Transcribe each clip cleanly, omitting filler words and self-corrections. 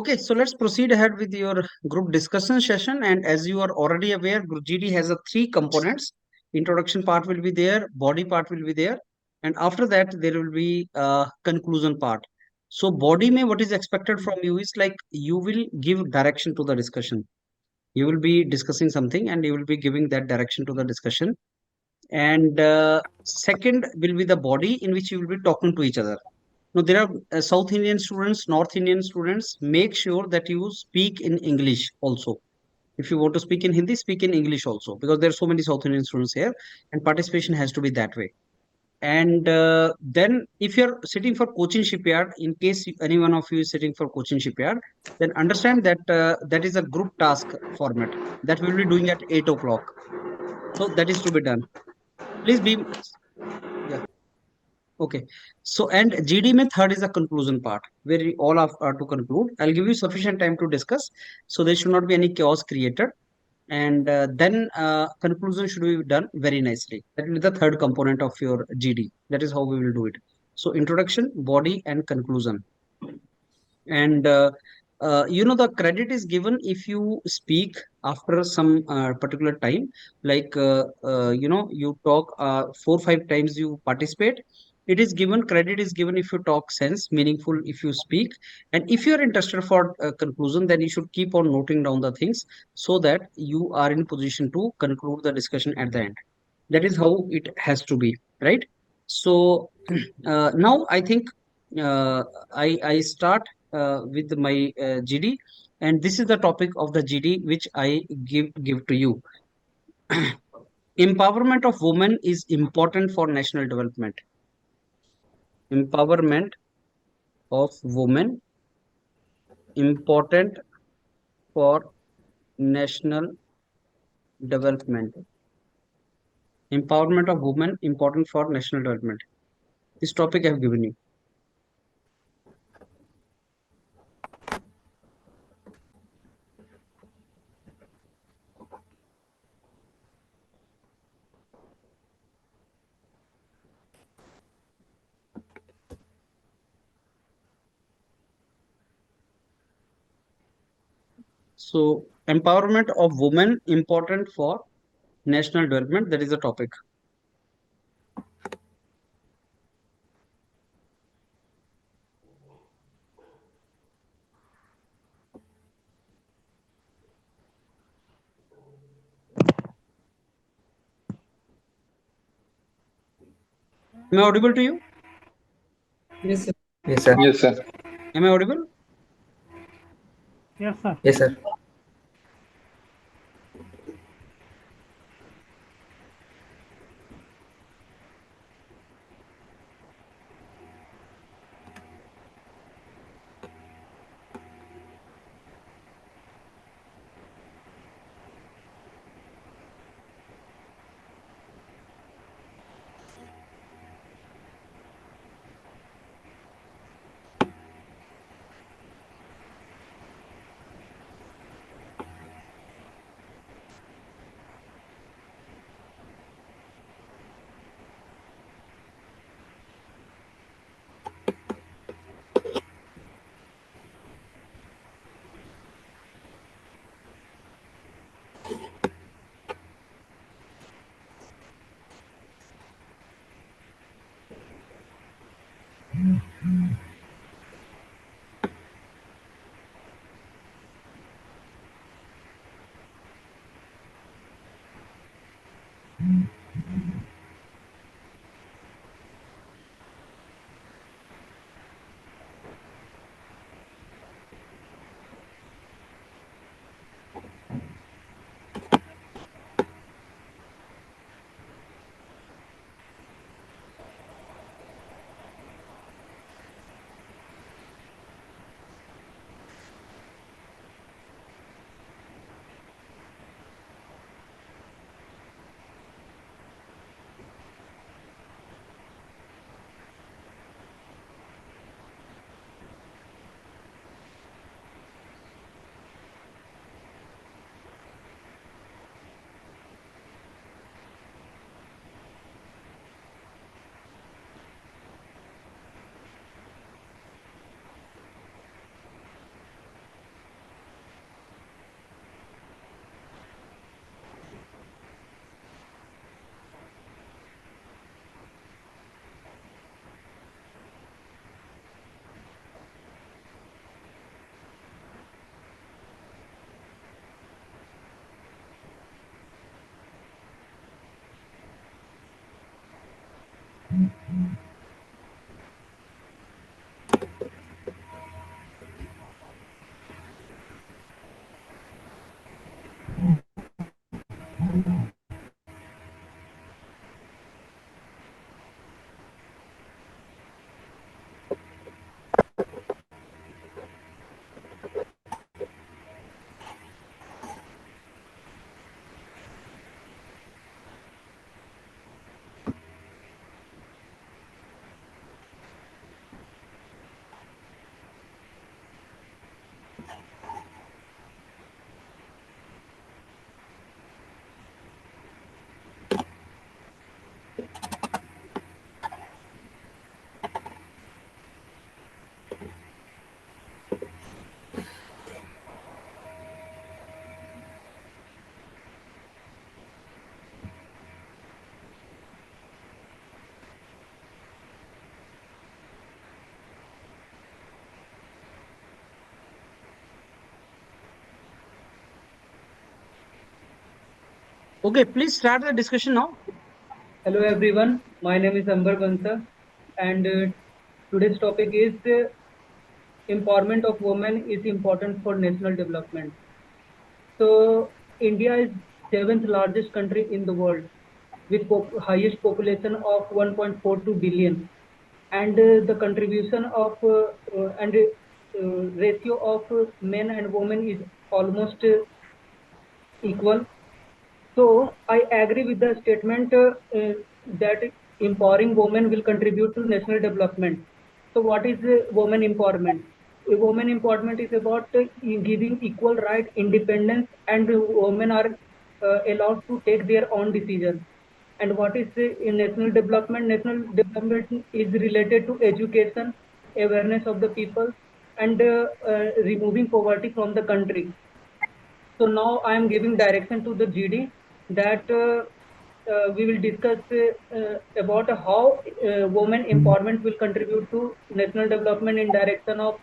Okay, so let's proceed ahead with your group discussion session. And as you are already aware, Group GD has a three components. Introduction part will be there, body part will be there, and after that there will be a conclusion part. So body may what is expected from you is like you will give direction to the discussion. You will be discussing something and you will be giving that direction to the discussion. And second will be the body in which you will be talking to each other. No, there are South Indian students, North Indian students. Make sure that you speak in English also. If you want to speak in Hindi, speak in English also, because there are so many South Indian students here, and participation has to be that way. And then, if you're sitting for coaching shipyard, in case any one of you is sitting for coaching shipyard, then understand that that is a group task format that we will be doing at 8 o'clock. So that is to be done. Please be, yeah. Okay. So, and GD में third is the conclusion part where we all are to conclude. I'll give you sufficient time to discuss. So there should not be any chaos created. And then conclusion should be done very nicely. That will be the third component of your GD. That is how we will do it. So introduction, body and conclusion. And the credit is given if you speak after some particular time, like you talk 4 5 times, you participate, it is given, credit is given if you talk sense meaningful, if you speak. And if you are interested for conclusion, then you should keep on noting down the things so that you are in position to conclude the discussion at the end. That is how it has to be, right? So now I think I start with my GD, and this is the topic of the GD which I give to you. Empowerment of women is important for national development. Empowerment of women important for national development. Empowerment of women important for national development. This topic I have given you. So empowerment of women important for national development. That is the topic. Am I audible to you? Yes, sir. Yes, sir. Yes, sir. Am I audible? Yes, sir. Yes, sir. Okay, please start the discussion now. Hello everyone, my name is Ambar Bansa and today's topic is empowerment of women is important for national development. So India is 7th largest country in the world with highest population of 1.42 billion and the contribution of and ratio of men and women is almost equal. So I agree with the statement that empowering women will contribute to national development. So what is women empowerment? Women empowerment is about giving equal right, independence, and women are allowed to take their own decisions. And what is in national development? National development is related to education, awareness of the people, and removing poverty from the country. So now I am giving direction to the GD that we will discuss about how women empowerment will contribute to national development in direction of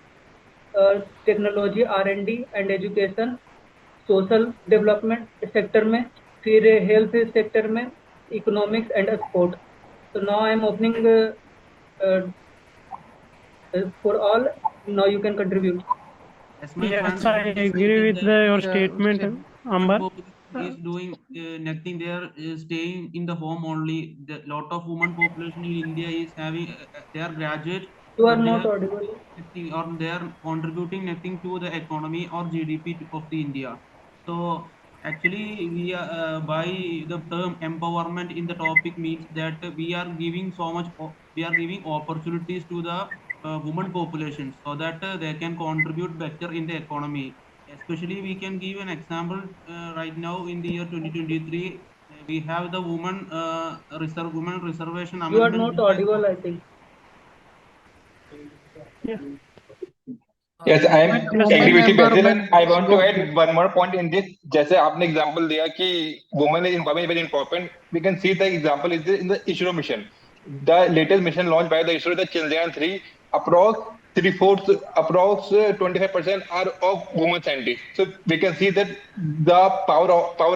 technology, R&D and education, social development sector में, फिर health sector में, economics and sport. So now I am opening for all. Now you can contribute. As my Yes, friends I already agree stated with that your Yeah, statement, okay. women Amber. population is doing nothing. They are staying in the home only. The lot of women population in India is having they are graduate, You are but they not are audible. nothing or they are contributing nothing to the economy or GDP of the India. So actually, we are by the term empowerment in the topic means that we are giving so much. We are giving opportunities to the women population so that they can contribute better in the economy. Especially, we can give an example right now in the year 2023. We have the women reservation You are amendment not bill by audible, I think. Yeah. Yes, I am agree Women with you, Basil, and empowerment I want to go. add one more point in this. जैसे आपने example दिया कि women empowerment is very important. We can see the example is in the ISRO mission. The latest mission launched by the ISRO, the Chandrayaan 3, approx 3/4, approx 25% are of women scientists. So we can see that the power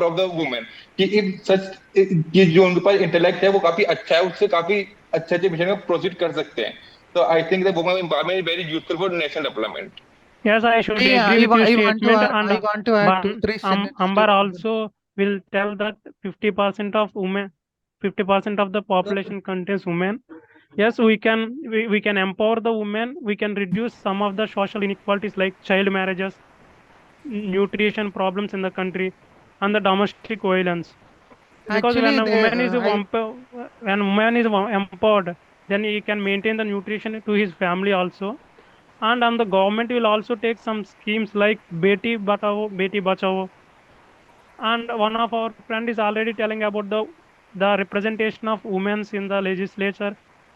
of the women. कि if such कि जो उनके पास intellect है वो काफी अच्छा है, उससे काफी अच्छे मिशन में proceed कर सकते हैं. So I think the women empowerment is very useful for national development. Yes, I should Yeah, agree with your I want to statement, add, and I want to add two, but three sentences Amber to also will tell that 50% of women, 50% of the population contains women. Yes, we can empower the women. We can reduce some of the social inequalities like child marriages, nutrition problems in the country, and the domestic violence. Because actually they when woman is empowered, then he can maintain the nutrition to his family also. And the government will also take some schemes like Beti Bachao. And one of our friend is already telling about the representation of women in the legislature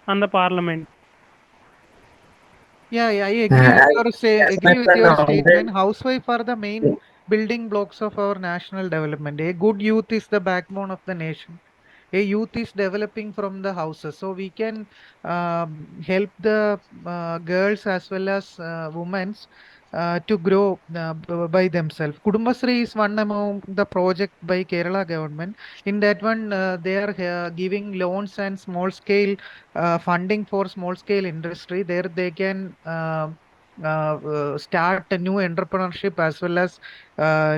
and the parliament. Yeah, I agree with As, your as my friend statement. already, Housewife are the main building blocks of our national development. A good youth is the backbone of the nation. A youth is developing from the houses, so we can help the girls as well as women to grow by themselves. Kudumbasri is one among the project by Kerala government. In that one, they are giving loans and small scale funding for small scale industry. There they can start a new entrepreneurship as well as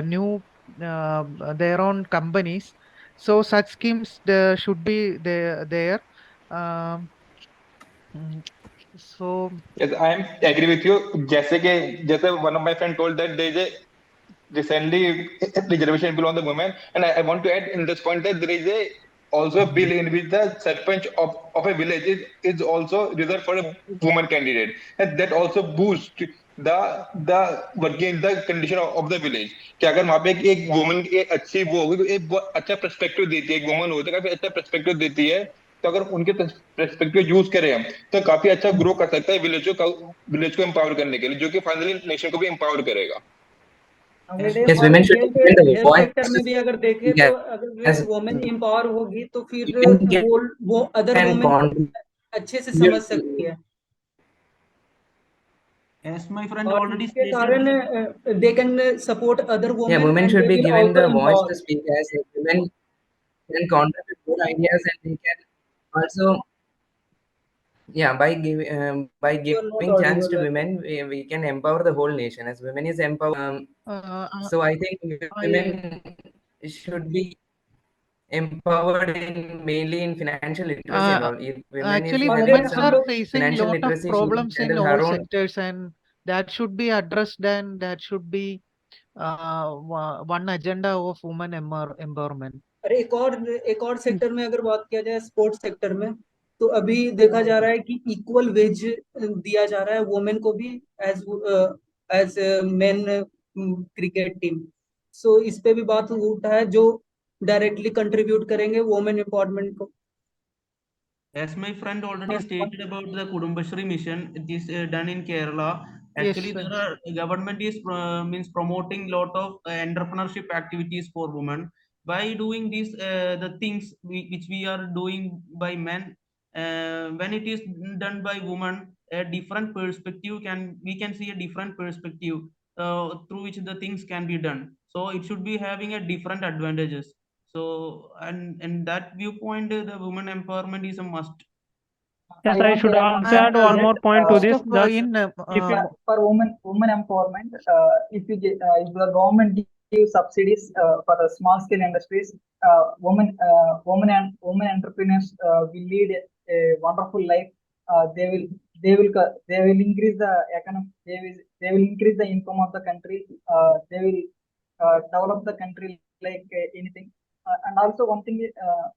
new their own companies. So such schemes should be there. Um, so Yes, I am agree with you. जैसे one of my friend told that there is a recently reservation bill on the women, and I want to add in this point that there is a also a bill in which the sarpanch of a village is also reserved for a woman candidate, and that also boosts the working the condition of the village. कि अगर वहाँ पे एक woman की एक अच्छी वो होगी तो एक बहुत अच्छा पर्सपेक्टिव देती है, एक वुमन होती है काफी अच्छा पर्सपेक्टिव देती है, तो अगर उनके पर्सपेक्टिव यूज करें हम तो काफी अच्छा ग्रो कर सकता है विलेज को एम्पावर करने के लिए, जो कि फाइनली नेशन को भी एम्पावर करेगा. yes, women should be given the health sector में voice. भी अगर देखें तो अगर As वुमेन एम्पावर होगी तो फिर women वो अदर can वुमेन contribute. अच्छे से समझ सकती है as my friend और already इसके stated कारण that they can support other Yeah, women women and should they be will given also the voice empower to speak as women. can contribute good ideas, and we can also, yeah, by You are giving not chance to audible, I women, think. we can empower the whole nation. As women is empowered, Uh, so I think I women should be empowered in mainly in financial literacy and uh, all. If women is actually having अगर women हम some are लोग facing financial lot of literacy, she can problems in handle all her own. sectors, and that should be addressed, and that should be one agenda of women empowerment. अरे एक और sector में अगर बात किया जाए, sports sector में, तो अभी देखा जा रहा है कि इक्वल वेज दिया जा रहा है वुमेन को भी, as as men cricket team. So इस पे भी बात उठा है जो डायरेक्टली कंट्रीब्यूट करेंगे वुमेन एम्पावरमेंट को। As my friend already stated about the Kudumbashri mission, it is done in Kerala. Yes, Actually, sir. there are government is means promoting lot of entrepreneurship activities for women. By doing these the things which we are doing by men, when it is done by women, a different perspective can see a different perspective through which the things can be done. So it should be having a different advantages. So and that viewpoint, the women empowerment is a must. Yes, I I want to should add on also that add one that more point to First this, of that in if you yeah, for women empowerment, if the government gives subsidies for the small scale industries, women entrepreneurs will lead a wonderful life. They will increase the economic. They will increase the income of the country. They will develop the country like anything. And also one thing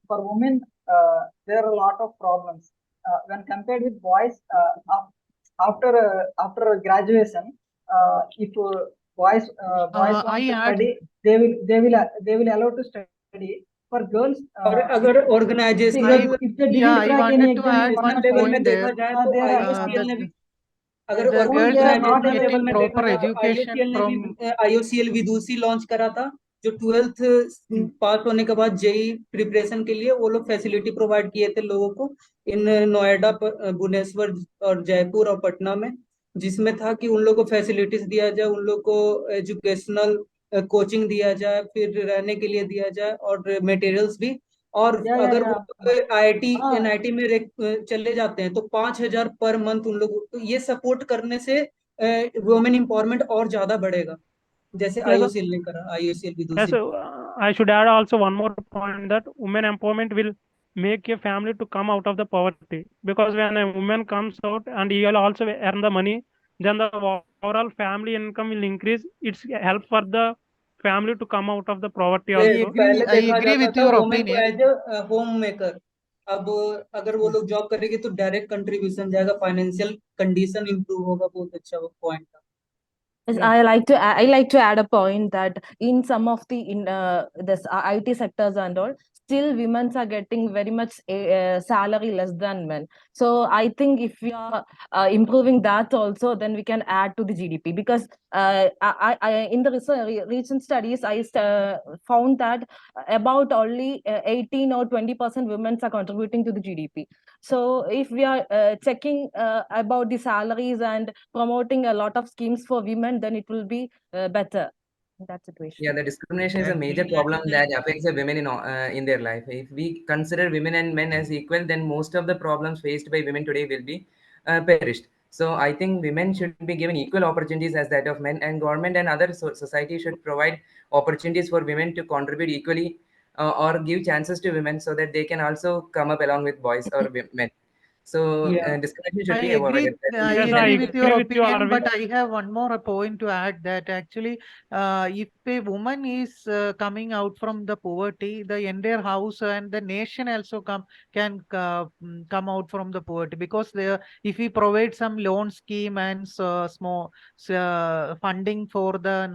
for women, there are a lot of problems when compared with boys. After graduation, if boys want I to add study, they will allow to study. For girls, और अगर organisational if they yeah, didn't I crack any wanted to exam in add national one first level year, में point देखा there. जाए तो they are IOCL ने भी, अगर The school girls they are are not not organisational level getting able में to. देखा proper जाए तो education आईओसीएल ने भी from. आईओसीएल विदुषी लॉन्च करा था, जो 12th पास होने के बाद जेई प्रिपरेशन के लिए वो लोग फैसिलिटी प्रोवाइड किए थे लोगों को इन नोएडा, भुवनेश्वर और जयपुर और पटना में, जिसमें था कि उन लोगों को फैसिलिटीज दिया जाए, उन लोग को एजुकेशनल कोचिंग दिया जाए, फिर रहने के लिए दिया जाए और मटेरियल्स भी। और Yeah, yeah, अगर yeah. वो आईआईटी Ah, एनआईटी में चले जाते हैं तो 5,000 पर मंथ उन लोग, तो ये सपोर्ट करने से वुमेन एम्पावरमेंट और ज्यादा बढ़ेगा, जैसे yes, आईओसीएल ने करा, आईओसीएल yes, विदुषी ने। I should add also one more point, that women empowerment will make a family to come out of the poverty, because when a woman comes out and he will also earn the money, then the overall family income will increase. It's help for the family to come out of the poverty also. पहले I देखा agree जाता with था your women को opinion. As a homemaker, अब अगर वो लोग job करेगी तो डायरेक्ट कंट्रीब्यूशन जाएगा, फाइनेंशियल कंडीशन इंप्रूव होगा। बहुत अच्छा वो पॉइंट था। Yes, I like to add a point that in some of the in this IT sectors and all, still women are getting very much salary less than men. So I think if we are improving that also, then we can add to the GDP, because in the recent studies found that about only 18 or 20% women are contributing to the GDP. So if we are checking about the salaries and promoting a lot of schemes for women, then it will be better in that situation. Yeah, the discrimination is a major Actually, that problem is that affects the women in their life. If we consider women and men as equal, then most of the problems faced by women today will be perished. So I think women should be given equal opportunities as that of men, and government and other society should provide opportunities for women to contribute equally, or give chances to women so that they can also come up along with boys or men. So या discrimination I should be avoided. That will I be Yes, I agree helpful. with your agree with you, opinion, Arvind. but I have one more point to add, that actually, if a woman is coming out from the poverty, the entire house and the nation also can come out from the poverty, because if we provide some loan scheme and small funding for the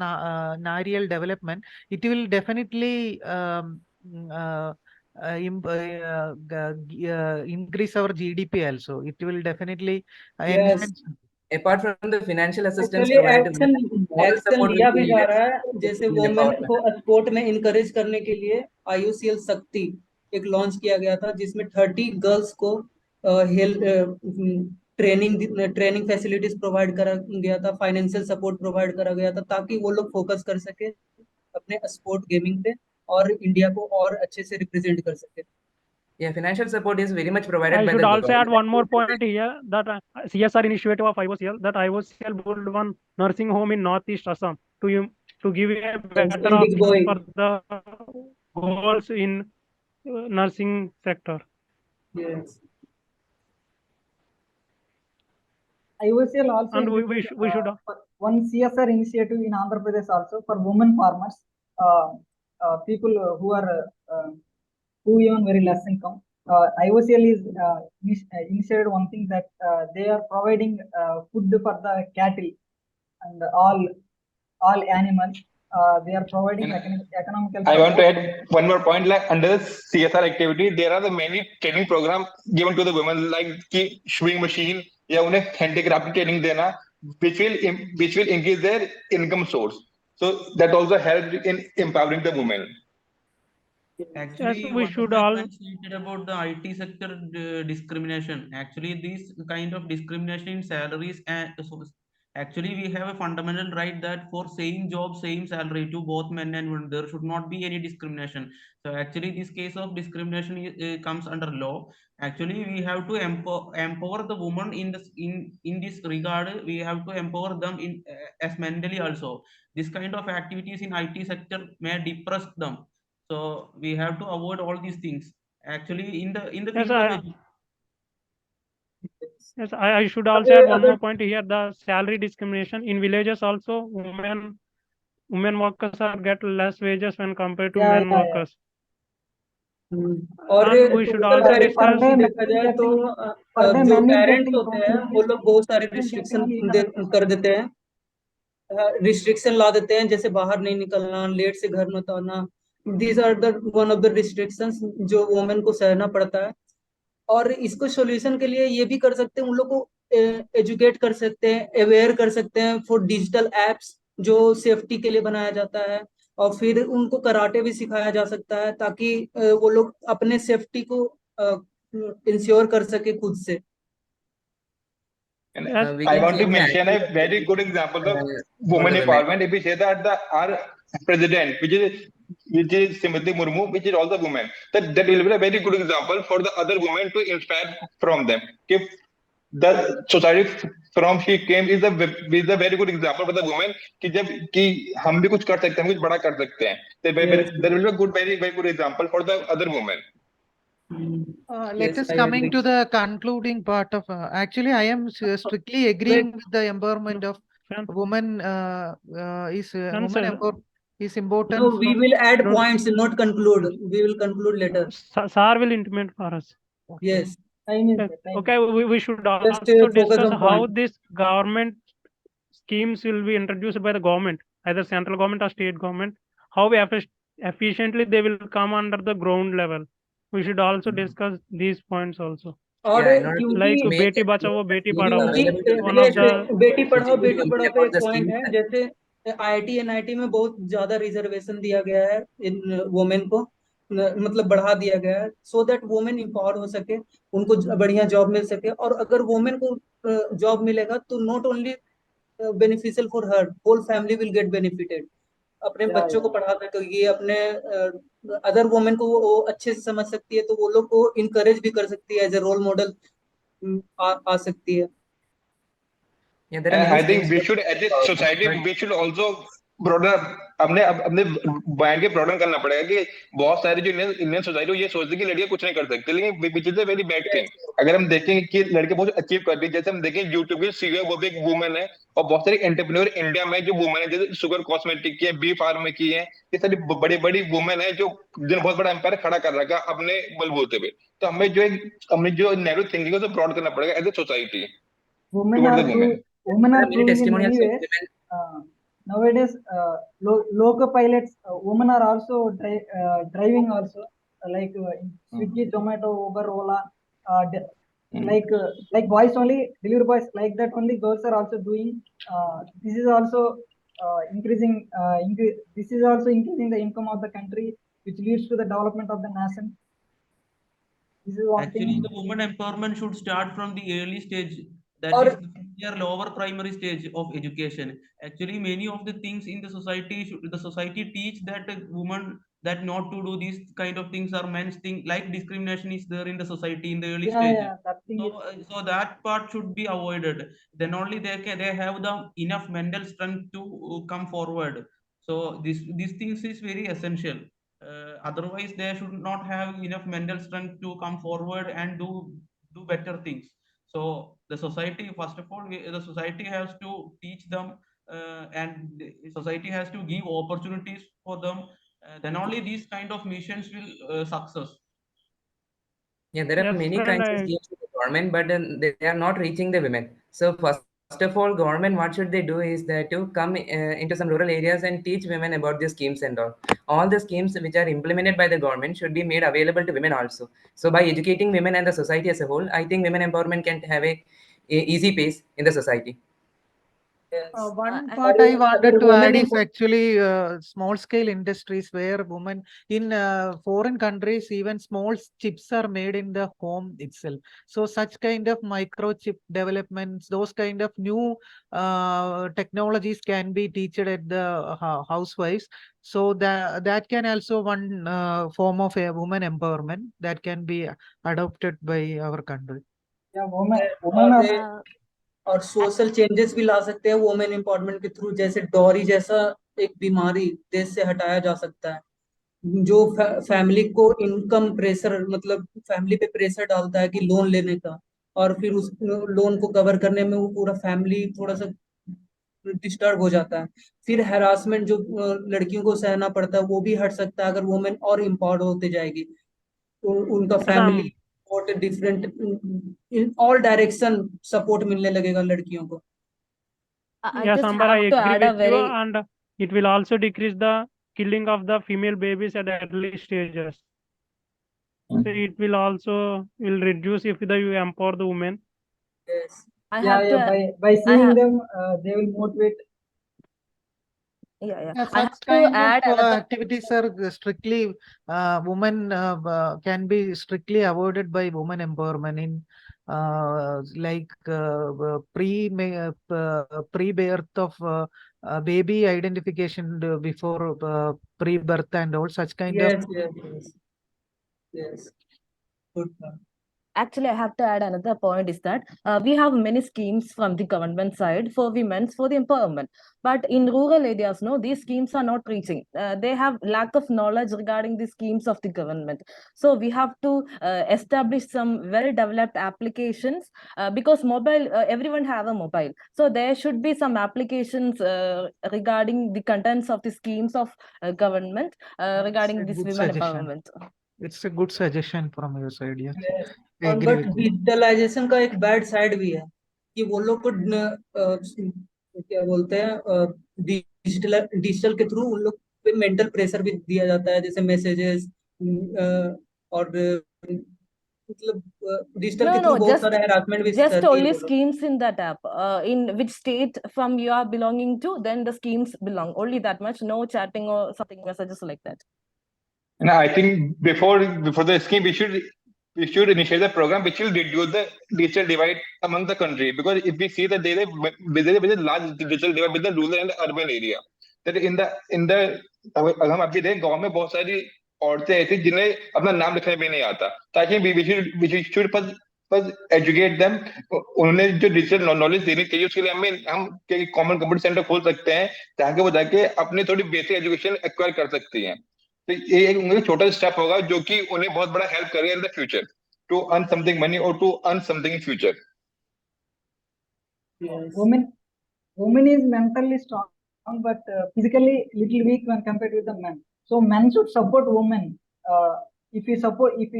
narial development, it will definitely increase our GDP also. It will definitely yes, enhance. Apart from the financial assistance actually provided to action women, moral action support will लिया be भी जा needed रहा है, जैसे in women empowerment. को sport में encourage करने के लिए आईयूसीएल शक्ति एक लॉन्च किया गया था, जिसमें 30 गर्ल्स को हेल्थ ट्रेनिंग फैसिलिटीज प्रोवाइड करा गया था, फाइनेंशियल सपोर्ट प्रोवाइड करा गया था, ताकि वो लोग फोकस कर सके अपने स्पोर्ट गेमिंग पे और इंडिया को और अच्छे से रिप्रेजेंट कर सके। Yeah, financial support is very much provided I by should the also add government. one more point here that CSR initiative of IOCL, that IOCL built one nursing home in Northeast Assam to give a better in Big Boy. option for the goals in nursing sector. Yes. IOCL also And we introduced, should one CSR initiative in Andhra Pradesh also for women farmers, people who are who earn very less income. IOCL is initiated one thing that they are providing food for the cattle and all animals. They are providing economical I want to support. add one more point. Like under the CSR activity, there are the many training programs given to the women, like sewing machine, या उन्हें handicraft training देना, which will increase their income source. So that also helps in empowering the women. Actually, yes, we one should of my all friends stated about the IT sector discrimination. Actually, this kind of discrimination in salaries and actually we have a fundamental right that for same job, same salary to both men and women, there should not be any discrimination. So actually, this case of discrimination comes under law. Actually, we have to empower the woman in this regard. We have to empower them in as mentally also. This kind of activities in IT sector may depress them. So we have to avoid all these things. Actually, in the yes, field of yes, I should also add one more point here. The salary discrimination in villages also, women workers are get less wages when compared to men workers. और And we should total also parents discuss देखा जाए तो जो parents होते हैं वो लोग बहुत सारे रिस्ट्रिक्शन कर देते हैं, रिस्ट्रिक्शन ला देते हैं, जैसे बाहर नहीं निकलना, लेट से घर मत आना। These are the one of the restrictions जो वुमेन को सहना पड़ता है। और इसको सॉल्यूशन के लिए ये भी कर सकते हैं, उन लोग को एजुकेट कर सकते हैं, अवेयर कर सकते हैं फॉर डिजिटल एप्स जो सेफ्टी के लिए बनाया जाता है, और फिर उनको कराटे भी सिखाया जा सकता है ताकि वो लोग अपने सेफ्टी को इंश्योर कर सके खुद से। And yes, I want to mention a very good example of women empowerment. If we say that our president, which is Simati Murmu, which is also a woman, that will be a very good example for the other women to inspire from them. If the society from she came is a very good example for the women कि हम भी कुछ कर सकते हैं, कुछ बड़ा कर सकते हैं. There will be a good, very good example for the other women. Let us coming to the concluding part of actually I am strictly agreeing with the empowerment of women is important. No, we will add points, not conclude. We will conclude later. Sir will intimate for us. Yes. Okay, we should also discuss how this government schemes will be introduced by the government, either central government or state government, how efficiently they will come under the ground level. We should also discuss these points also. और like Beti Bachao Beti Padhao, Beti Padhao Beti Padhao पे एक point है, जैसे IIT NIT में बहुत ज्यादा reservation दिया गया है इन वुमेन को, मतलब बढ़ा दिया गया है, सो दैट वुमेन एम्पावर हो सके, उनको बढ़िया जॉब मिल सके। और अगर वुमेन को जॉब मिलेगा तो not only beneficial for her, whole family will get benefited. अपने बच्चों को पढ़ा सकेगी, अपने अदर वुमेन को वो अच्छे से समझ सकती है, तो वो लोग को इनकरेज भी कर सकती है, एज ए रोल मॉडल आ सकती है। I think we should, as a society, we should also broaden अपने माइंड के broaden करना पड़ेगा कि बहुत सारी जो इंडियन सोसाइटी ये सोचती है कि लड़कियां कुछ नहीं कर सकती, लेकिन which is a very bad thing। अगर हम देखें कि लड़के बहुत अचीव कर रही है, जैसे हम देखें यूट्यूब की CEO वो भी एक वुमेन है, और बहुत सारी एंटरप्रेन्योर इंडिया में जो वुमेन है, जैसे शुगर कॉस्मेटिक की है, बी फार्म में की है, ये सारी बड़ी बड़ी वुमेन है जो बहुत बड़ा एम्पायर खड़ा कर रखा अपने बलबूते पे। तो हमें जो नैरो थिंकिंग है उसे ब्रॉड करना पड़ेगा as a society. Women are proving in many ways. Nowadays, local pilots, women are also driving also, like Swiggy, Zomato, Uber, Ola, like boys only, delivery boys, like that only girls are also doing. This is also increasing. This is also increasing the income of the country, which leads to the development of the nation. This is one Actually, thing. the women empowerment should start from the early stage. that Or is their lower primary stage of education. Actually, many of the things in the society the society teach that a woman that not to do these kind of things are men's thing, like discrimination is there in the society in the early Yeah, stage. yeah, that thing So, is. so that part should be avoided. Then only they have the enough mental strength to come forward. So these things is very essential. Otherwise, they should not have enough mental strength to come forward and do better things. So the society, first of all, the society has to teach them, and the society has to give opportunities for them. Then only these kind of missions will success. Yeah, there are Yes, many friend, kinds of I schemes in the government, but they are not reaching the women. So first of all, government, what should they do is that to come into some rural areas and teach women about the schemes and all. All the schemes which are implemented by the government should be made available to women also. So by educating women and the society as a whole, I think women empowerment can have a easy pace in the society. yes, One or part I wanted other to women add is actually small scale industries where women in foreign countries, even small chips are made in the home itself. So such kind of microchip developments, those kind of new technologies can be taught at the housewives. So that can also one form of a woman empowerment that can be adopted by our country. Yeah, yes, women are. और social changes भी ला सकते हैं women empowerment के through, जैसे dowry जैसा एक बीमारी देश से हटाया जा सकता है, जो फैमिली को इनकम प्रेशर, मतलब फैमिली पे प्रेशर डालता है कि लोन लेने का, और फिर उस लोन को कवर करने में वो पूरा फैमिली थोड़ा सा डिस्टर्ब हो जाता है। फिर हैरासमेंट जो लड़कियों को सहना पड़ता है वो भी हट सकता है अगर वुमेन और एम्पावर्ड होते जाएगी। उनका yes, family support, different in all direction support मिलने लगेगा लड़कियों को। I yes, just Amber, I have to agree add a with you, very and it will also decrease the killing of the female babies at early stages. So it will also will reduce if you empower the women. Yes. I Yeah, have yeah. to By I seeing have them, they will motivate. yeah, Yeah, I have such to kind of add another activities are strictly women can be strictly avoided by women empowerment in like pre-birth of baby identification before pre-birth and all such kind of. Yes, yes, yes, yes. Good one. Actually, I have to add another point is that we have many schemes from the government side for women for the empowerment. But in rural areas, no, these schemes are not reaching. They have lack of knowledge regarding the schemes of the government. So we have to establish some well-developed applications because mobile, everyone have a mobile. So there should be some applications regarding the contents of the schemes of government It's regarding a this good women suggestion. empowerment. It's a good suggestion from your side. Yes, Yes. I और agree but with you. Digitalisation का एक bad side भी है कि वो लोग को क्या बोलते हैं, डिजिटल डिजिटल के थ्रू उन लोग पे मेंटल प्रेशर भी दिया जाता है, जैसे मैसेजेस, और मतलब डिजिटल के No, थ्रू no, बहुत सारा हैरासमेंट भी just सहती है only वो लोग। schemes in that app. In which state from you are belonging to, then the schemes belong. Only that much. No chatting or something messages like that. And I think before the scheme, we should initiate the program which will reduce the digital divide among the country. Because if we see that there is a large digital divide between the rural and the urban area. That in the अगर हम अभी देखें गांव में बहुत सारी औरतें ऐसी जिन्हें अपना नाम लिखने भी नहीं आता, ताकि we should first educate them। उन्होंने जो डिजिटल नॉलेज देनी चाहिए उसके लिए हम कॉमन कंप्यूटर सेंटर खोल सकते हैं ताकि वो जाके अपनी थोड़ी बेसिक एजुकेशन एक्वायर कर सकती हैं। तो ये एक उनका छोटा स्टेप होगा जो कि उन्हें बहुत बड़ा हेल्प करेगा in the future to earn something money और to earn something in future. Yes. Women is mentally strong, but physically little weak when compared with the men. So men should support women. If we support, if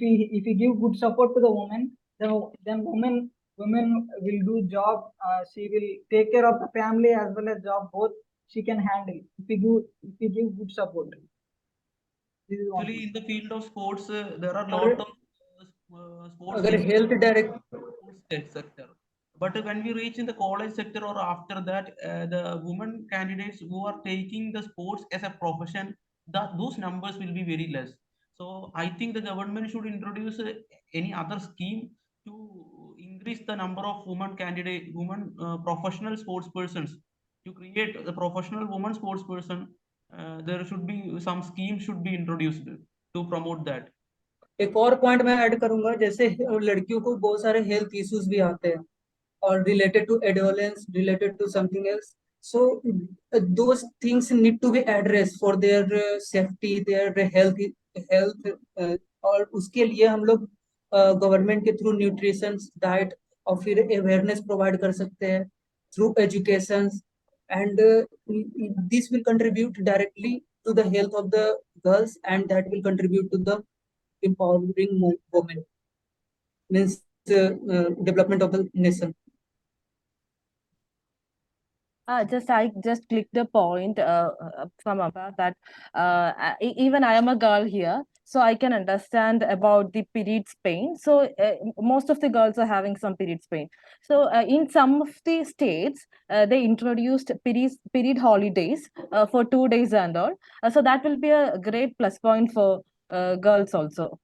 we give good support to the woman, then women will do job. She will take care of the family as well as job. Both she can handle if we give good support. This is one Actually, thing. in the field of sports, there are a और lot of sports अगर teams health direct sports sector. But when we reach in the college sector or after that, the women candidates who are taking the sports as a profession, those numbers will be very less. So I think the government should introduce any other scheme to increase the number of women professional sports persons. To create a professional woman sports person, there should be some scheme should be introduced to promote that. एक और point मैं add करूंगा, जैसे लड़कियों को बहुत सारे health issues भी आते हैं or related to adolescence, related to something else. So those things need to be addressed for their safety, their health. और उसके लिए हम लोग गवर्नमेंट के थ्रू न्यूट्रिशन डाइट और फिर अवेयरनेस प्रोवाइड कर सकते हैं through education, and this will contribute directly to the health of the girls, and that will contribute to the empowering women, means development of the nation. I just clicked the point from above that even I am a girl here, so I can understand about the periods pain. So most of the girls are having some periods pain. So in some of the states, they introduced period holidays for 2 days and all. So that will be a great plus point for girls also.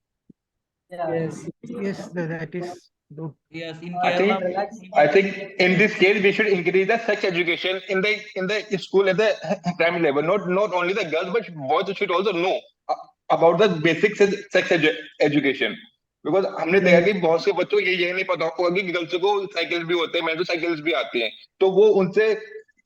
Yes. Yes, that is good. Yes, in I think Kerala, I think in this case we should increase the sex education in the school at the primary level. Not only the girls, but boys should also know about the basic education. Because हमने देखा कि बहुत से बच्चों को ये नहीं पता होगा कि गर्ल्स को साइकिल्स भी होते हैं, मैं तो साइकिल्स भी आती हैं, तो वो उनसे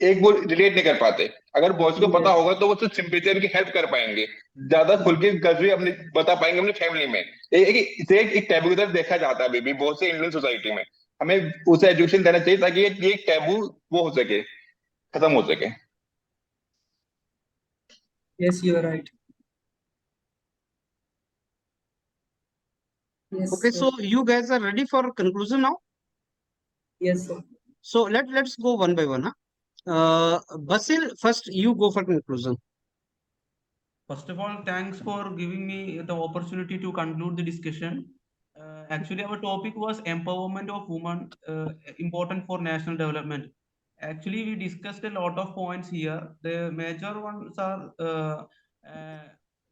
एक वो रिलेट नहीं कर पाते. अगर बॉस को पता होगा तो वो सिर्फ सिंपली उनकी हेल्प कर पाएंगे, ज्यादा खुल के गर्ल्स भी अपने बता पाएंगे अपनी फैमिली में. इसे एक टैबू की तरफ देखा जाता है अभी भी बहुत से इंडियन सोसाइटी में. हमें उसे एजुकेशन देना चाहिए ताकि ये टैबू वो हो सके, खत्म हो सके. Yes, you are right. Yes. Okay, so you guys are ready for conclusion now? Yes, sir. So let's go one by one. Basil, first you go for conclusion. first of all, thanks for giving me the opportunity to conclude the discussion. Actually, our topic was empowerment of women, important for national development. Actually, we discussed a lot of points here. The major ones are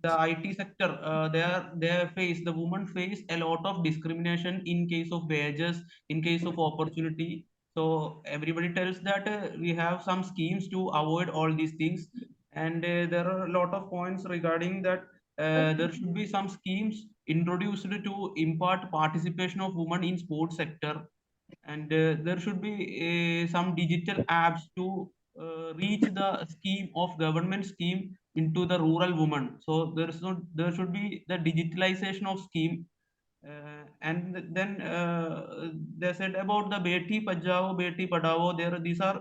the IT sector. The women face a lot of discrimination in case of wages, in case of opportunity. So everybody tells that we have some schemes to avoid all these things, and there are a lot of points regarding that. There should be some schemes introduced to impart participation of women in sports sector, and there should be some digital apps to reach the scheme of government scheme into the rural women. So there should be the digitalization of scheme. And then they said about the Beti Pajao, Beti Padao. These are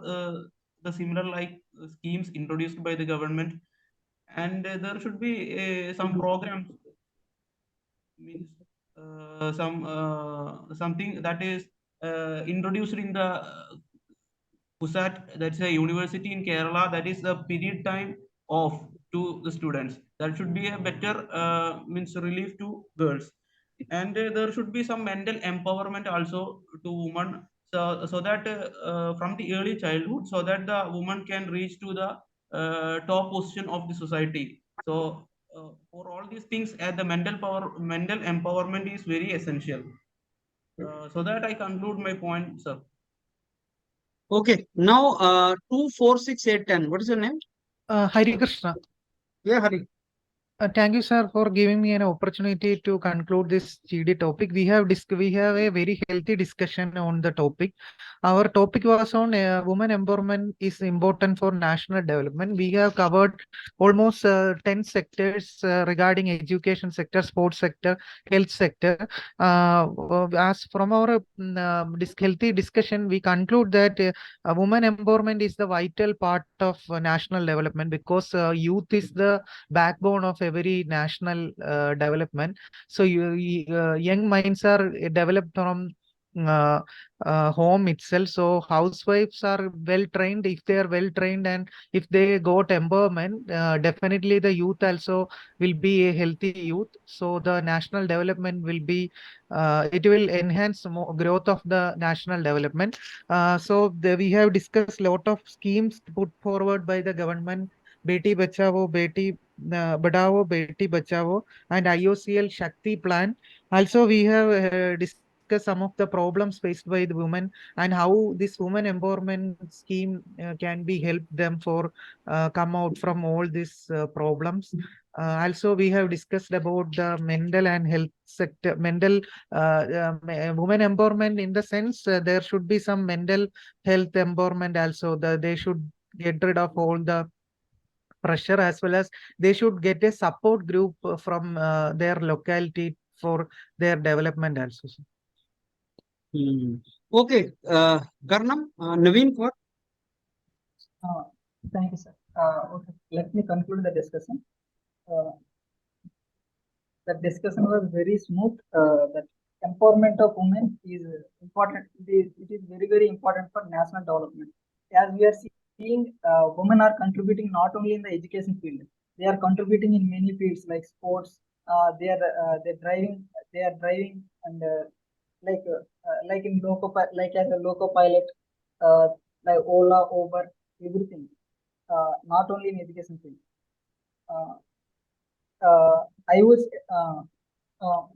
the similar like schemes introduced by the government, and there should be some programs, means something that is introduced in the PUSAT, that's a university in Kerala, that is the period time off to the students. That should be a better means relief to girls. And there should be some mental empowerment also to women, so that from the early childhood, so that the woman can reach to the top position of the society. So for all these things, the mental empowerment is very essential. So that I conclude my point, sir. Okay, now 2, 4, 6, 8, 10. What is your name? Hari Krishna. Yeah, Hari. Thank you, sir, for giving me an opportunity to conclude this GD topic. We have a very healthy discussion on the topic. Our topic was on women empowerment is important for national development. We have covered almost 10 sectors regarding education sector, sports sector, health sector. As from our healthy discussion, we conclude that women empowerment is the vital part of national development, because youth is the backbone of every national development. So young minds are developed from home itself. So housewives are well trained. If they are well trained and if they got empowerment, definitely the youth also will be a healthy youth. So the national development will be it will enhance more growth of the national development. We have discussed a lot of schemes put forward by the government: Beti Bachao, Beti Badao, Beti Bachao, and IOCL Shakti plan. Also, we have discussed discuss some of the problems faced by the women and how this women empowerment scheme can be help them for come out from all these problems. Also, we have discussed about the mental and health sector, women empowerment in the sense there should be some mental health empowerment also. They should get rid of all the pressure, as well as they should get a support group from their locality for their development also. Okay, Karnam, Naveen, what? Thank you, sir. Okay, let me conclude the discussion. The discussion was very smooth. That empowerment of women is important. It is very, very important for national development. As we are seeing, women are contributing not only in the education field, they are contributing in many fields like sports. They're driving. They are driving and like in like as a loco pilot, like Ola, Uber, everything. Not only in education field. I was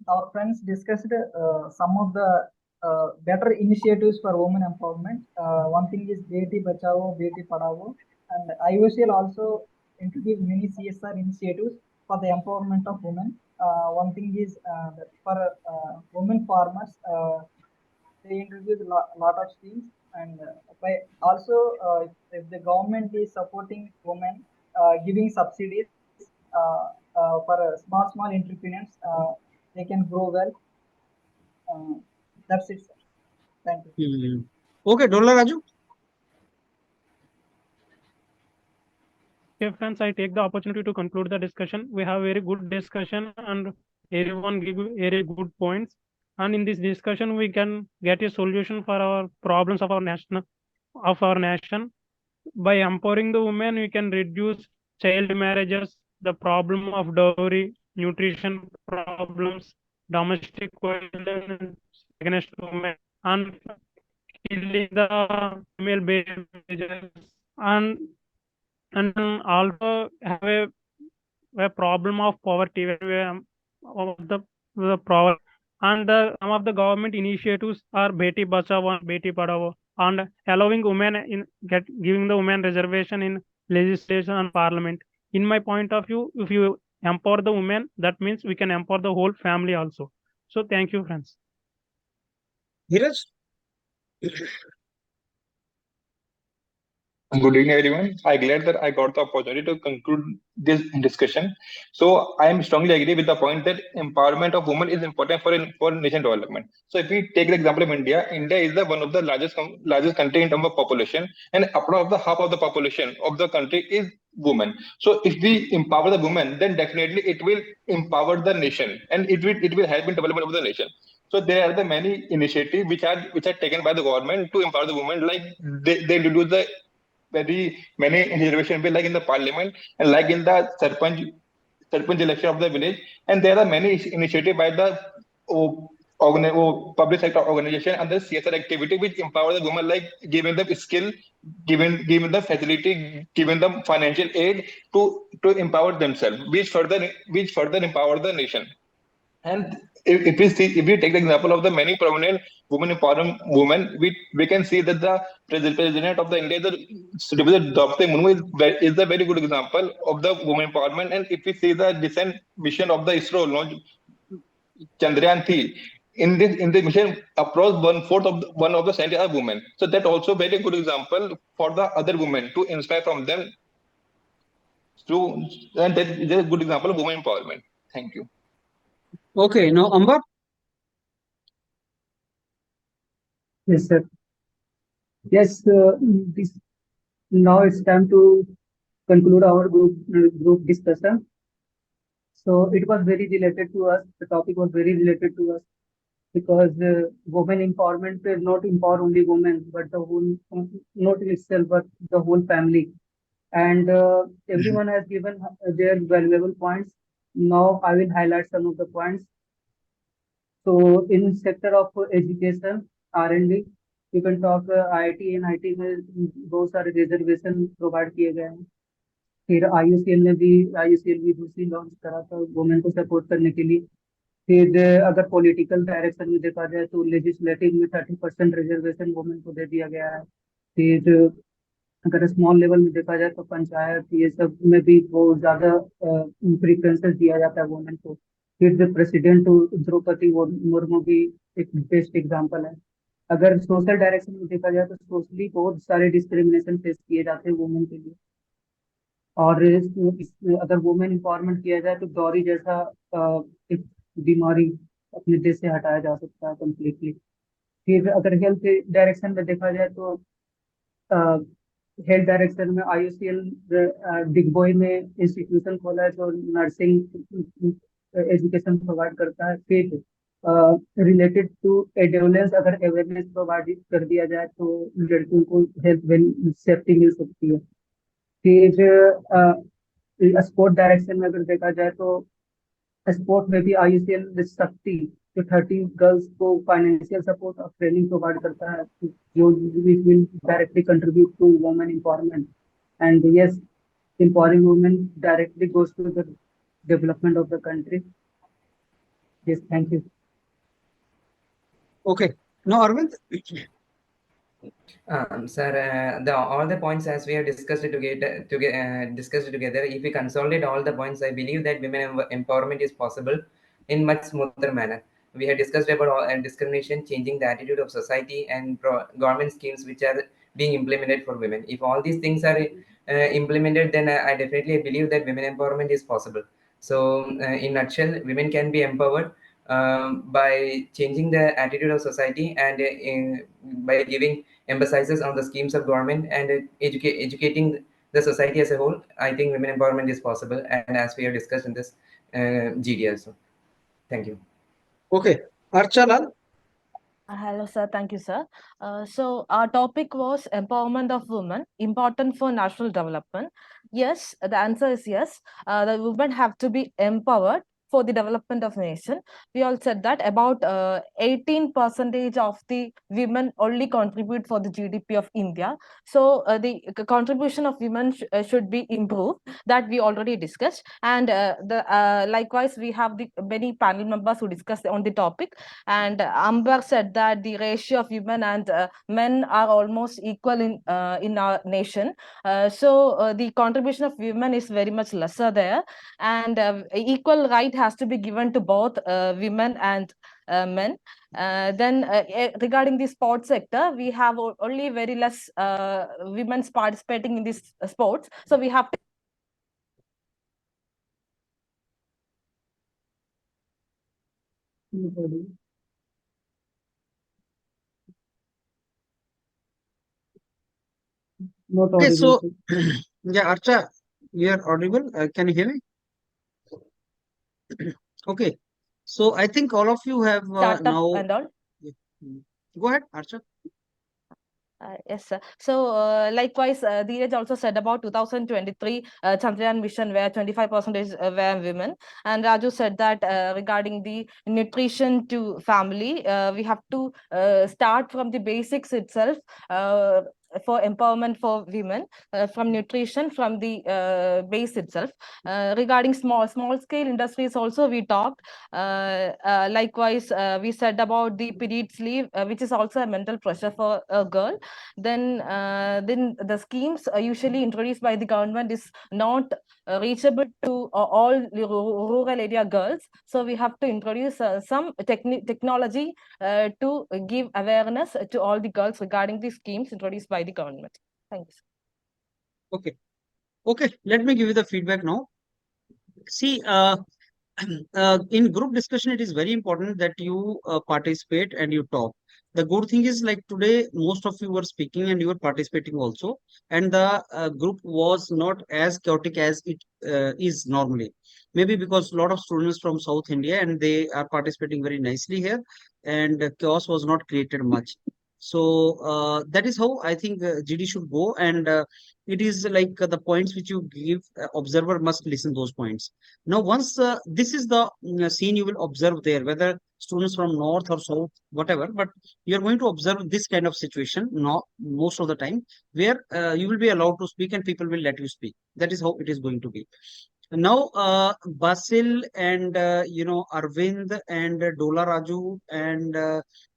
our friends discussed some of the better initiatives for women empowerment. One thing is Beti Bachao, Beti Padhao, and IOCL also introduced many CSR initiatives for the empowerment of women. One thing is that for women farmers, they introduced a lot of schemes, and by also if the government is supporting women, giving subsidies for small entrepreneurs, they can grow well. That's it, sir. Thank you. Okay, Dola Raju. Okay, friends, I take the opportunity to conclude the discussion. We have very good discussion and everyone give very good points. And in this discussion, we can get a solution for our problems of our nation. By empowering the women, we can reduce child marriages, the problem of dowry, nutrition problems, domestic violence against women, and killing the female babies, and also have a problem of poverty of the problem. And some of the government initiatives are Beti Bachao and Beti Padhao, and allowing women giving the women reservation in legislation and parliament. In my point of view, if you empower the women, that means we can empower the whole family also. So thank you, friends. Dheeraj? Good evening, everyone. I'm glad that I got the opportunity to conclude this discussion. So I am strongly agree with the point that empowerment of women is important for nation development. So if we take the example of India, India is the one of the largest country in terms of population, and approximately half of the population of the country is women. So if we empower the women, then definitely it will empower the nation, and it will help in development of the nation. So there are the many initiatives which are taken by the government to empower the women. Like they introduce the very many reservation bill, like in the parliament and like in the sarpanch election of the village. And there are many initiatives by the public sector organization and the CSR activity which empower the women, like giving them skill, giving them facility, giving them financial aid to empower themselves, which further empower the nation. And if we take the example of the many prominent women empowerment women, we can see that the president of the India, the Draupadi Murmu, is a very good example of the women empowerment. And if we see the recent mission of the ISRO launch, Chandrayaan-3, in this mission, approach one of the scientists are women. So that also very good example for the other women to inspire from them. And that is a good example of women empowerment. Thank you. Okay, now Amba. Yes, sir. Yes, now it's time to conclude our group discussion. So it was very related to us. The topic was very related to us because women empowerment is not empower only women, but the whole, not itself, but the whole family. And everyone has given their valuable points. Now I will highlight some of the points. So in sector of education, R&D, you can talk IIT and IT में बहुत सारे reservation provide किए गए हैं. फिर IUCL भी दूसरी launch करा था वुमेन को सपोर्ट करने के लिए. फिर अगर पॉलिटिकल डायरेक्शन में देखा जाए तो लेजिस्लेटिव में 30% रिजर्वेशन वुमेन को दे दिया गया है। फिर अगर स्मॉल लेवल में देखा जाए तो पंचायत ये सब में भी बहुत ज्यादा प्रिफरेंसेस दिया जाता है वुमेन को। फिर द प्रेसिडेंट द्रौपदी मुर्मू भी एक बेस्ट एग्जांपल है। अगर सोशल डायरेक्शन में देखा जाए तो सोशली बहुत सारे डिस्क्रिमिनेशन फेस किए जाते हैं वुमेन के लिए। और अगर वुमेन एम्पावरमेंट किया जाए तो डॉरी जैसा एक बीमारी अपने देश से हटाया जा सकता है कम्प्लीटली। फिर अगर हेल्थ डायरेक्शन में देखा जाए तो हेल्थ डायरेक्शन में IOCL डिगबोई में इंस्टीट्यूशन खोला है जो नर्सिंग एजुकेशन प्रोवाइड करता है। फिर रिलेटेड टू एडोलेंस अगर अवेयरनेस प्रोवाइड कर दिया जाए तो लड़कियों को हेल्थ सेफ्टी मिल सकती है। फिर स्पोर्ट डायरेक्शन में अगर देखा जाए तो स्पोर्ट में भी IUCL शक्ति जो 30 गर्ल्स को फाइनेंशियल सपोर्ट और ट्रेनिंग प्रोवाइड करता है जो will directly contribute to women empowerment. And yes, empowering women directly goes to the development of the country. Yes, thank you. Okay. Now, Arvind. Sir, all the points as we have discussed together, if we consolidate all the points, I believe that women empowerment is possible in much smoother manner. We have discussed about discrimination, changing the attitude of society, and government schemes which are being implemented for women. If all these things are implemented, then I definitely believe that women empowerment is possible. So, in nutshell, women can be empowered by changing the attitude of society and by giving emphasizes on the schemes of government and educating the society as a whole. I think women empowerment is possible, and as we have discussed in this GD also. Thank you. Okay, Archalal. Hello, sir. Thank you, sir. So our topic was empowerment of women, important for national development. Yes, the answer is yes. The women have to be empowered for the development of nation. We all said that about 18% of the women only contribute for the GDP of India. So the contribution of women should be improved. That we already discussed. And likewise, we have the many panel members who discussed on the topic. And Amber said that the ratio of women and men are almost equal in our nation. So the contribution of women is very much lesser there, and equal right has to be given to both women and men. Then regarding the sports sector, we have only very less women participating in these sports. So we have to Not Okay, audible. so yeah, Archa, you are audible. Can you hear me? Okay, so I think all of you have start up now. and all. Go ahead, Archa. Yes, sir. So, likewise, Dheeraj also said about 2023 Chandrayaan mission, where 25% were women. And Raju said that regarding the nutrition to family, we have to start from the basics itself. For empowerment for women, from nutrition, from the base itself. Regarding small scale industries also we talked. Likewise, we said about the periods leave, which is also a mental pressure for a girl. Then the schemes usually introduced by the government is not reachable to all rural area girls. So we have to introduce some technology to give awareness to all the girls regarding the schemes introduced by the government. Thanks. Okay. Okay, let me give you the feedback now. See, in group discussion, it is very important that you participate and you talk. The good thing is, like today, most of you were speaking and you were participating also, and the group was not as chaotic as it is normally. Maybe because a lot of students from South India and they are participating very nicely here, and chaos was not created much. So that is how I think GD should go, and it is like the points which you give, observer must listen those points. Now, once this is the scene you will observe there, whether students from north or south, whatever, but you're going to observe this kind of situation not most of the time, where you will be allowed to speak and people will let you speak. That is how it is going to be. Now, Basil and Arvind and Dola Raju and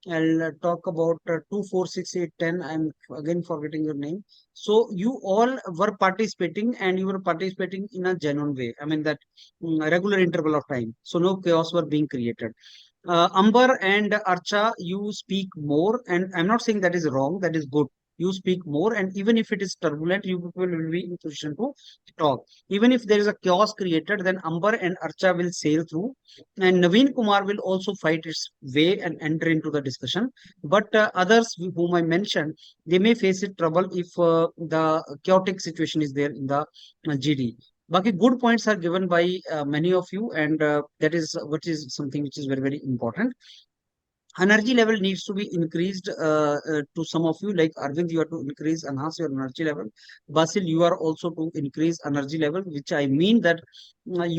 I'll talk about 2, 4, 6, 8, 10. I'm again forgetting your name. So you all were participating and you were participating in a genuine way. I mean that regular interval of time. So no chaos were being created. Amber and Archa, you speak more, and I'm not saying that is wrong. That is good. You speak more, and even if it is turbulent, you people will be in position to talk. Even if there is a chaos created, then Amber and Archa will sail through, and Naveen Kumar will also fight its way and enter into the discussion. But others whom I mentioned, they may face it trouble if the chaotic situation is there in the GD. Baki good points are given by many of you, and that is what is something which is very, very important. Energy level needs to be increased to some of you, like Arvind, you have to increase, enhance your energy level. Basil, you are also to increase energy level, which I mean that when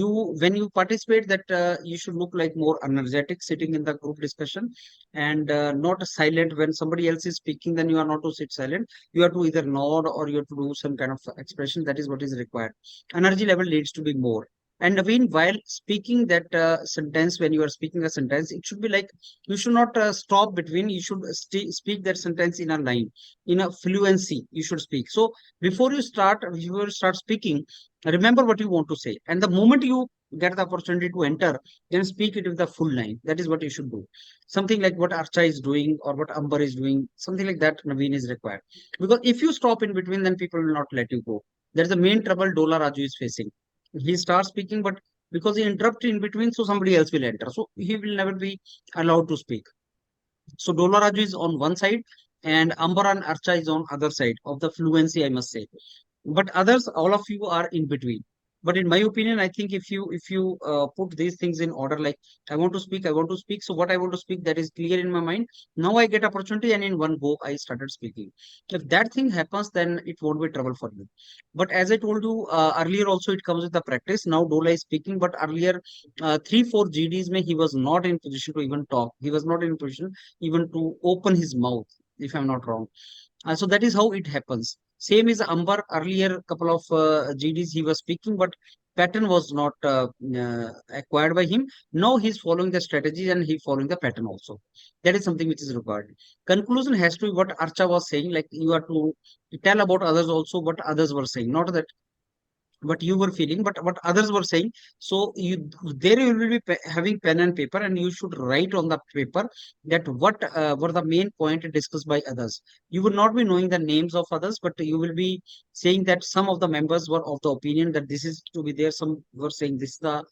you participate, that you should look like more energetic sitting in the group discussion and not silent when somebody else is speaking. Then you are not to sit silent. You have to either nod or you have to do some kind of expression. That is what is required. Energy level needs to be more. And Naveen, while speaking that sentence, when you are speaking a sentence, it should be like you should not stop between. You should speak that sentence in a line, in a fluency. You should speak. So before you start speaking, remember what you want to say. And the moment you get the opportunity to enter, then speak it with the full line. That is what you should do. Something like what Archa is doing or what Amber is doing, something like that, Naveen is required. Because if you stop in between, then people will not let you go. That's the main trouble Dola Raju is facing. He starts speaking, but because he interrupts in between, so somebody else will enter. So he will never be allowed to speak. So Dola Raju is on one side and Amber and Archa is on other side of the fluency, I must say. But others, all of you are in between. But in my opinion, I think if you put these things in order, like I want to speak, I want to speak. So what I want to speak, that is clear in my mind. Now I get opportunity, and in one go I started speaking. If that thing happens, then it won't be trouble for you. But as I told you earlier, also it comes with the practice. Now Dola is speaking, but earlier 3, 4 GDs he was not in position to even talk. He was not in position even to open his mouth, if I'm not wrong. So that is how it happens. Same is Amber. Earlier, couple of GDs he was speaking, but pattern was not acquired by him. Now he's following the strategy and he following the pattern also. That is something which is required. Conclusion has to be what Archa was saying. Like you are to tell about others also what others were saying. Not that what you were feeling, but what others were saying. So you will be having pen and paper, and you should write on the paper that what were the main point discussed by others. You will not be knowing the names of others, but you will be saying that some of the members were of the opinion that this is to be there. Some were saying this is the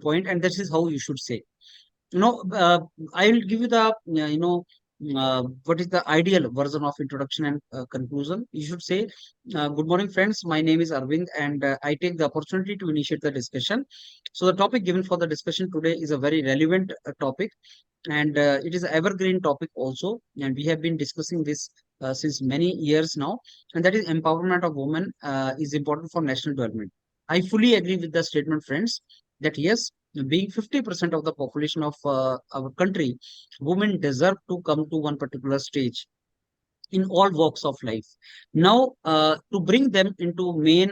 point, and this is how you should say. I will give you the what is the ideal version of introduction and conclusion. You should say, "Good morning, friends. My name is Arvind, and I take the opportunity to initiate the discussion." So the topic given for the discussion today is a very relevant topic, and it is an evergreen topic also. And we have been discussing this since many years now, and that is empowerment of women is important for national development. I fully agree with the statement, friends, that yes, being 50% of the population of our country, women deserve to come to one particular stage in all walks of life. Now, to bring them into main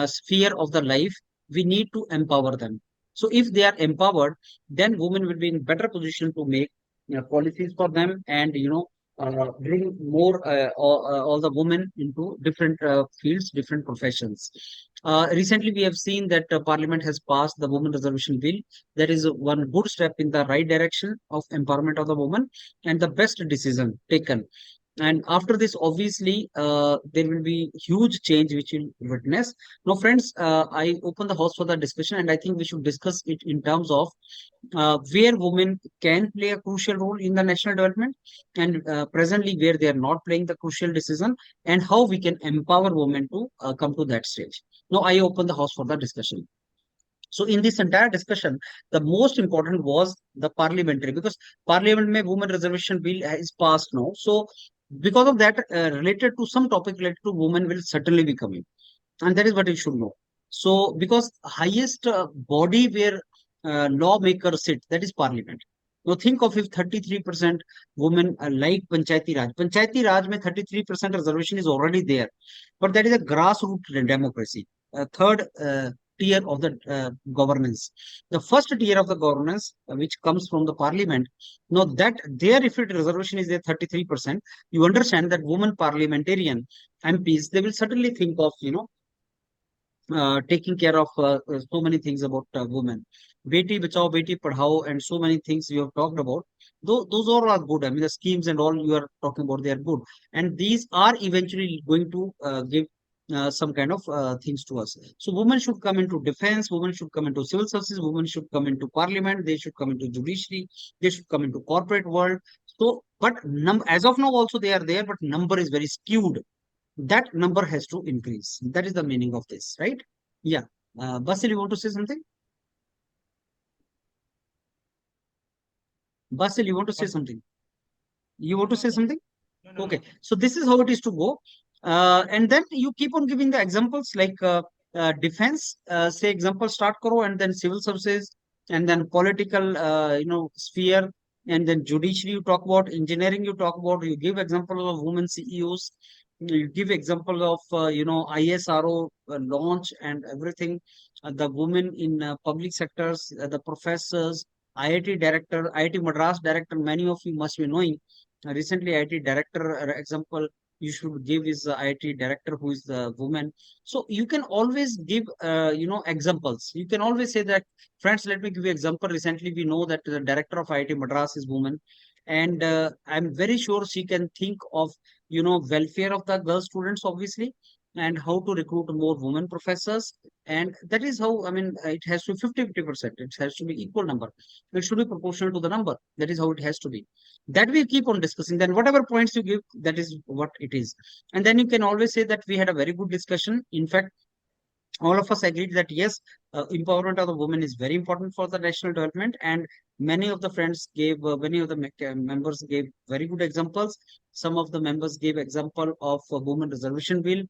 sphere of the life, we need to empower them. So if they are empowered, then women will be in better position to make policies for them and bring more all the women into different fields, different professions. Recently, we have seen that Parliament has passed the Women Reservation Bill. That is one good step in the right direction of empowerment of the woman and the best decision taken. And after this, obviously, there will be huge change which you'll witness. Now, friends, I open the house for the discussion, and I think we should discuss it in terms of where women can play a crucial role in the national development, and presently where they are not playing the crucial decision, and how we can empower women to come to that stage. Now, I open the house for the discussion. So in this entire discussion, the most important was the parliamentary, because parliament mein women reservation bill is passed now. So because of that, related to some topic related to women will certainly be coming, and that is what you should know. So because highest body where lawmakers sit, that is parliament. Now think of if 33% women like Panchayati Raj. Panchayati Raj mein 33% reservation is already there, but that is a grassroots democracy. Third tier of the governance. The first tier of the governance, which comes from the parliament, now that there, if it reservation is there 33%, you understand that women parliamentarian MPs, they will certainly think of, taking care of so many things about women. Beti Bachao, Beti Padhao, and so many things you have talked about. Those all are good. I mean, the schemes and all you are talking about, they are good. And these are eventually going to give some kind of things to us. So women should come into defense, women should come into civil services, women should come into parliament, they should come into judiciary, they should come into corporate world. So, but as of now also they are there, but number is very skewed. That number has to increase. That is the meaning of this, right? Yeah. Basil, you want to say something? Basil, you want to say something? You want to say something? Okay. So this is how it is to go. And then you keep on giving the examples like defense, say example start karo, and then civil services, and then political, sphere, and then judiciary you talk about, engineering you talk about, you give example of women CEOs, you give example of, ISRO launch and everything, the women in public sectors, the professors, IIT director, IIT Madras director, many of you must be knowing. Recently, IIT director example you should give is the IIT director who is the woman. So you can always give, examples. You can always say that, friends, let me give you example. Recently, we know that the director of IIT Madras is woman. And I'm very sure she can think of, welfare of the girl students, obviously, and how to recruit more women professors. And that is how, I mean, it has to be 50-50%. It has to be equal number. It should be proportional to the number. That is how it has to be. That we keep on discussing. Then whatever points you give, that is what it is. And then you can always say that we had a very good discussion. In fact, all of us agreed that yes, empowerment of the women is very important for the national development, and many of the friends gave, many of the members gave very good examples. Some of the members gave example of women reservation bill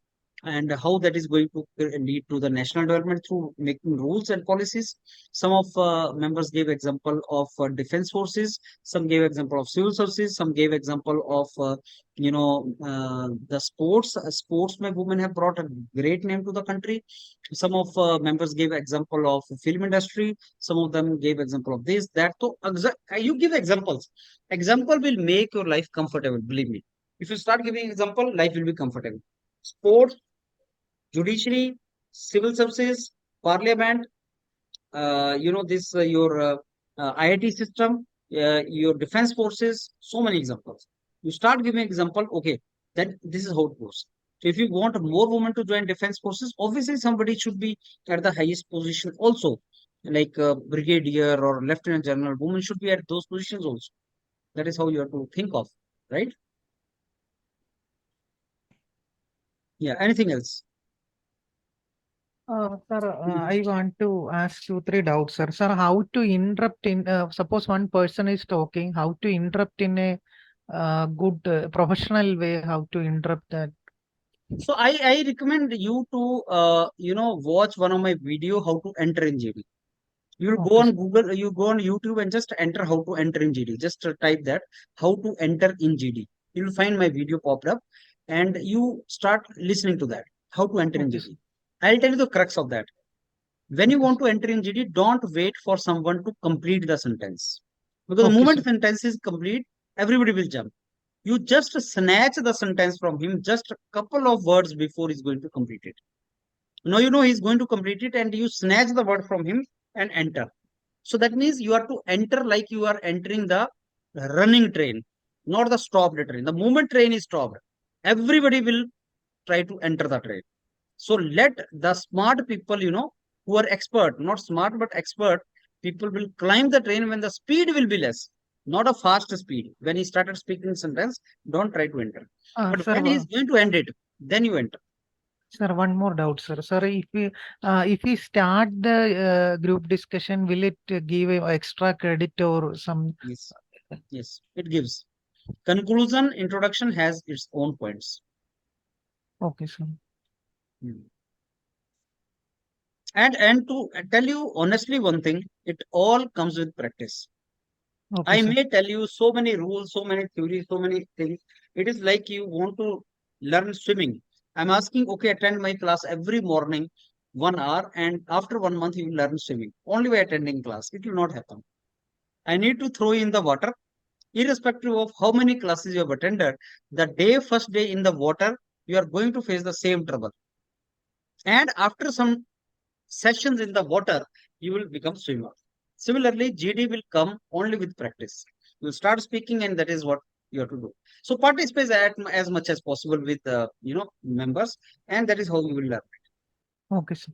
and how that is going to lead to the national development through making rules and policies. Some of members gave example of defense forces, some gave example of civil services, some gave example of the sports. Sports may women have brought a great name to the country. Some of members gave example of film industry. Some of them gave example of this, that. So you give examples. Example will make your life comfortable. Believe me. If you start giving example, life will be comfortable. Sports, judiciary, civil services, parliament, your IIT system, your defense forces, so many examples. You start giving example, okay, then this is how it goes. So if you want more women to join defense forces, obviously somebody should be at the highest position also, like brigadier or lieutenant general. Women should be at those positions also. That is how you have to think of, right? Yeah. Anything else? Sir, I want to ask 2-3 doubts, sir. Sir, how to interrupt in, suppose one person is talking, how to interrupt in a good professional way, how to interrupt that? So I recommend you to, watch one of my video, how to enter in GD. You will go Okay, on Google, you go on YouTube and just enter how to enter in GD. Just type that, how to enter in GD. You will find my video popped up and you start listening to that, how to enter in okay, GD. I'll tell you the crux of that. When you okay, want sir. to enter in GD, don't wait for someone to complete the sentence. Because the Okay, moment sir. sentence is complete, everybody will jump. You just snatch the sentence from him just a couple of words before he's going to complete it. Now you know he's going to complete it and you snatch the word from him and enter. So that means you are to enter like you are entering the running train, not the stopped train. The moment train is stopped, everybody will try to enter the train. So let the smart people, who are expert, not smart, but expert people will climb the train when the speed will be less, not a fast speed. When he started speaking sentence, don't try to enter. But Sir, when he's going to end it, then you enter. sir, one more doubt, sir. Sir, if we start the group discussion, will it give a extra credit or some? Yes. Yes, it gives. Conclusion, introduction has its own points. Okay, sir. And to tell you honestly one thing, it all comes with practice. Okay, I sir. may tell you so many rules, so many theories, so many things. It is like you want to learn swimming. I'm asking, okay, attend my class every morning. 1 hour, and after 1 month you will learn swimming only by attending class. It will not happen. I need to throw you in the water, irrespective of how many classes you have attended. The first day in the water, you are going to face the same trouble. And after some sessions in the water, you will become swimmer. Similarly, GD will come only with practice. You start speaking, and that is what you have to do. So participate as much as possible with members, and that is how you will learn. Okay, sir.